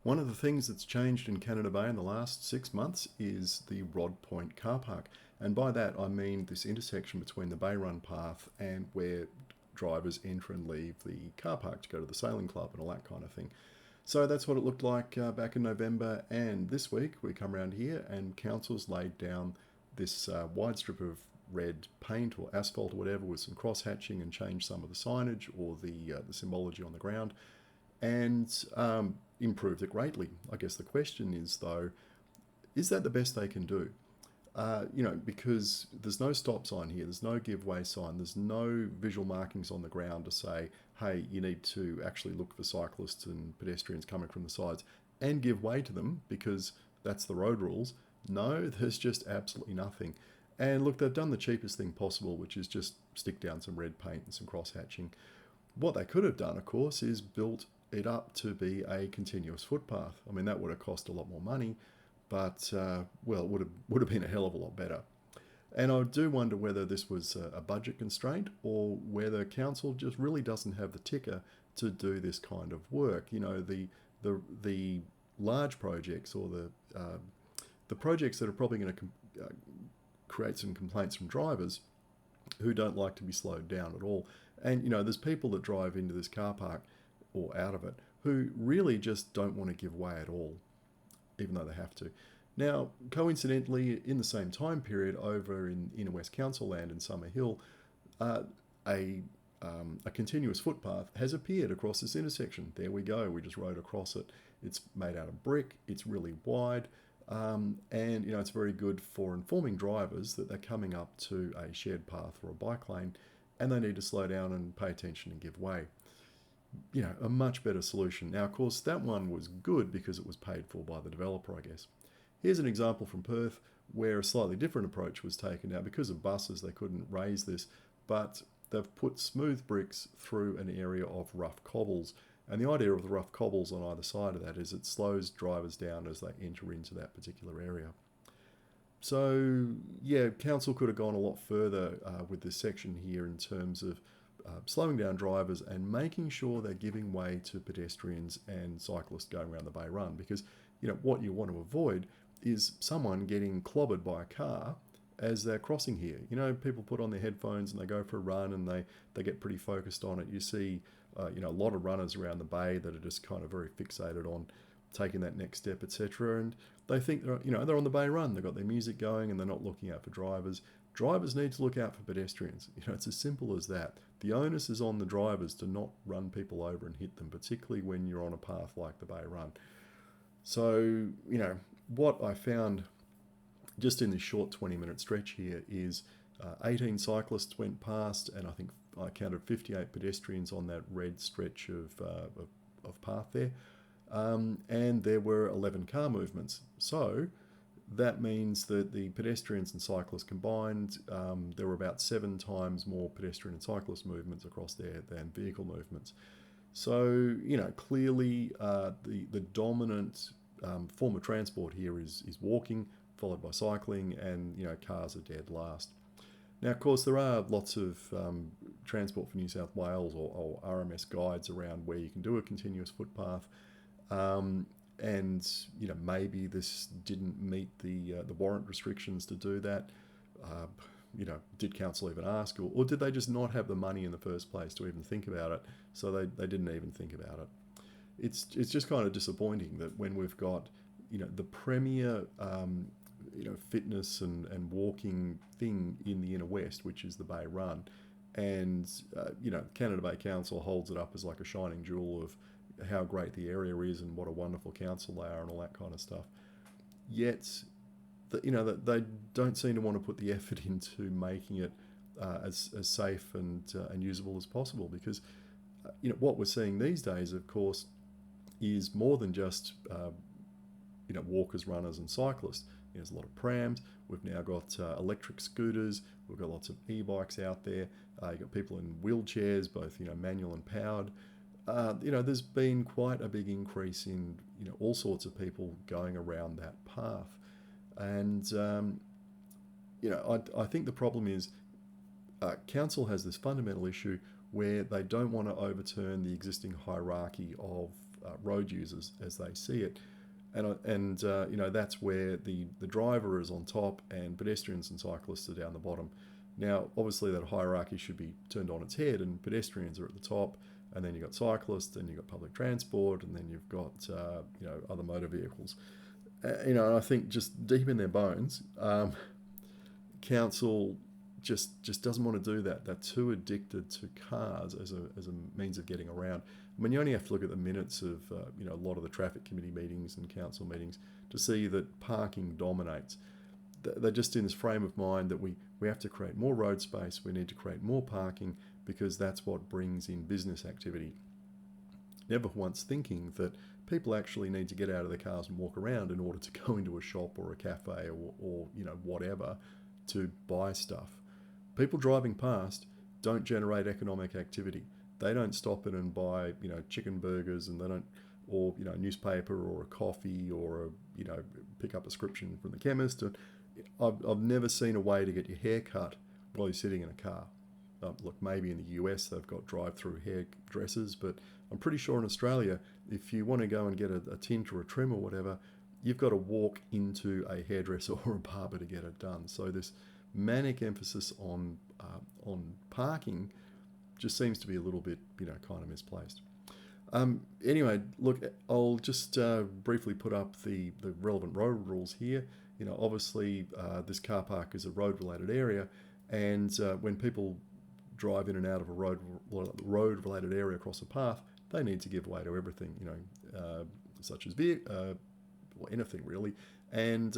One of the things that's changed in Canada Bay in the last 6 months is the Rodpoint Car Park. And by that, I mean this intersection between the Bay Run path and where drivers enter and leave the car park to go to the sailing club and all that kind of thing. So that's what it looked like back in November. And this week, we come around here and council's laid down this wide strip of red paint or asphalt or whatever with some cross hatching and changed some of the signage or the symbology on the ground and improved it greatly. I guess the question is, though, is that the best they can do? Because there's no stop sign here, there's no give way sign, there's no visual markings on the ground to say, hey, you need to actually look for cyclists and pedestrians coming from the sides and give way to them because that's the road rules. No, there's just absolutely nothing. And look, they've done the cheapest thing possible, which is just stick down some red paint and some cross hatching. What they could have done, of course, is built it up to be a continuous footpath. I mean, that would have cost a lot more money, but it would have been a hell of a lot better. And I do wonder whether this was a budget constraint or whether council just really doesn't have the ticker to do this kind of work. You know, the large projects or the projects that are probably going to create some complaints from drivers who don't like to be slowed down at all. And there's people that drive into this car park or out of it who really just don't want to give way at all, even though they have to. Now, coincidentally, in the same time period over in Inner West Council land in Summer Hill, a continuous footpath has appeared across this intersection. There we go, we just rode across it. It's made out of brick, it's really wide, and it's very good for informing drivers that they're coming up to a shared path or a bike lane and they need to slow down and pay attention and give way. A much better solution. Now, of course, that one was good because it was paid for by the developer, I guess. Here's an example from Perth where a slightly different approach was taken. Now, because of buses, they couldn't raise this, but they've put smooth bricks through an area of rough cobbles. And the idea of the rough cobbles on either side of that is it slows drivers down as they enter into that particular area. So, yeah, council could have gone a lot further with this section here in terms of slowing down drivers and making sure they're giving way to pedestrians and cyclists going around the Bay Run, because what you want to avoid is someone getting clobbered by a car as they're crossing here. People put on their headphones and they go for a run and they get pretty focused on it. You see a lot of runners around the bay that are just kind of very fixated on taking that next step, etc. And they think they're on the Bay Run, they've got their music going and they're not looking out for drivers. Drivers need to look out for pedestrians. It's as simple as that. The onus is on the drivers to not run people over and hit them, particularly when you're on a path like the Bay Run. So, what I found just in this short 20-minute stretch here is 18 cyclists went past, and I think I counted 58 pedestrians on that red stretch of path there. And there were 11 car movements. So that means that the pedestrians and cyclists combined, there were about 7 times more pedestrian and cyclist movements across there than vehicle movements. So, clearly the dominant form of transport here is walking, followed by cycling, and, cars are dead last. Now, of course, there are lots of Transport for New South Wales or RMS guides around where you can do a continuous footpath. And maybe this didn't meet the warrant restrictions to do that. Did council even ask, or did they just not have the money in the first place to even think about it? So they didn't even think about it. It's just kind of disappointing that when we've got the premier fitness and walking thing in the Inner West, which is the Bay Run, and Canada Bay Council holds it up as like a shining jewel of how great the area is and what a wonderful council they are and all that kind of stuff. Yet, they don't seem to want to put the effort into making it as safe and usable as possible, because what we're seeing these days, of course, is more than just walkers, runners, and cyclists. There's a lot of prams. We've now got electric scooters. We've got lots of e-bikes out there. You've got people in wheelchairs, both manual and powered. There's been quite a big increase in all sorts of people going around that path, and I think the problem is council has this fundamental issue where they don't want to overturn the existing hierarchy of road users as they see it. That's where the driver is on top and pedestrians and cyclists are down the bottom. Now, obviously, that hierarchy should be turned on its head, and pedestrians are at the top, and then you've got cyclists, and you've got public transport, and then you've got other motor vehicles. And I think just deep in their bones, council just doesn't want to do that. They're too addicted to cars as a means of getting around. I mean, you only have to look at the minutes of a lot of the traffic committee meetings and council meetings to see that parking dominates. They're just in this frame of mind that we have to create more road space, we need to create more parking because that's what brings in business activity. Never once thinking that people actually need to get out of their cars and walk around in order to go into a shop or a cafe or whatever to buy stuff. People driving past don't generate economic activity. They don't stop in and buy, chicken burgers, and they don't, or a newspaper or a coffee or pick up a prescription from the chemist. I've never seen a way to get your hair cut while you're sitting in a car. Look, maybe in the US they've got drive-through hairdressers, but I'm pretty sure in Australia, if you want to go and get a tint or a trim or whatever, you've got to walk into a hairdresser or a barber to get it done. So this manic emphasis on parking just seems to be a little bit, kind of misplaced. Anyway, look, I'll just briefly put up the relevant road rules here. Obviously, this car park is a road-related area, and when people drive in and out of a road-related area across a path, they need to give way to everything, such as anything really. And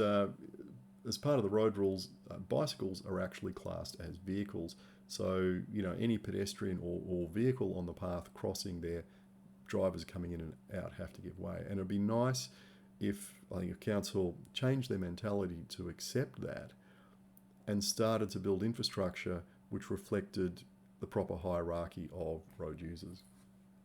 as part of the road rules, bicycles are actually classed as vehicles. So, any pedestrian or vehicle on the path crossing there, drivers coming in and out have to give way. And it'd be nice if, I think, a council changed their mentality to accept that and started to build infrastructure which reflected the proper hierarchy of road users.